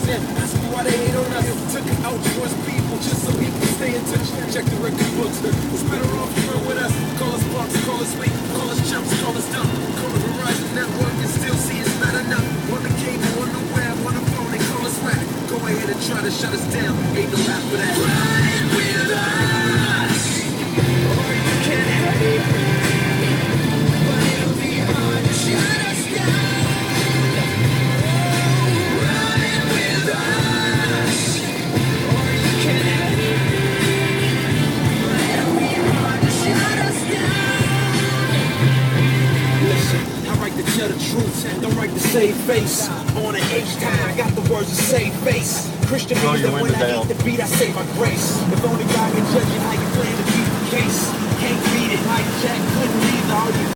them, ask me why they hate on us. Took it out towards people just so he can stay in touch. Check the record books, it's better off you run with us. Call us punks, call us weak, call us chumps, call us dumb. Call the Verizon network and still see it's not enough. On the cable, on the web, on the phone, they call us whack. Go ahead and try to shut us down, ain't no rap for that. Ride with us, or you can hate, but it'll be hard to shut us down. Ride with us, or you can hate, but it'll be hard to shut us down. Listen, I write to tell the truth, don't write to save face. On an H-time, I got the words to save face. Christian means that when I eat the beat, I say my grace. If only God can judge you how you plan to beat the case. Can't beat it, Mike Jack couldn't leave all you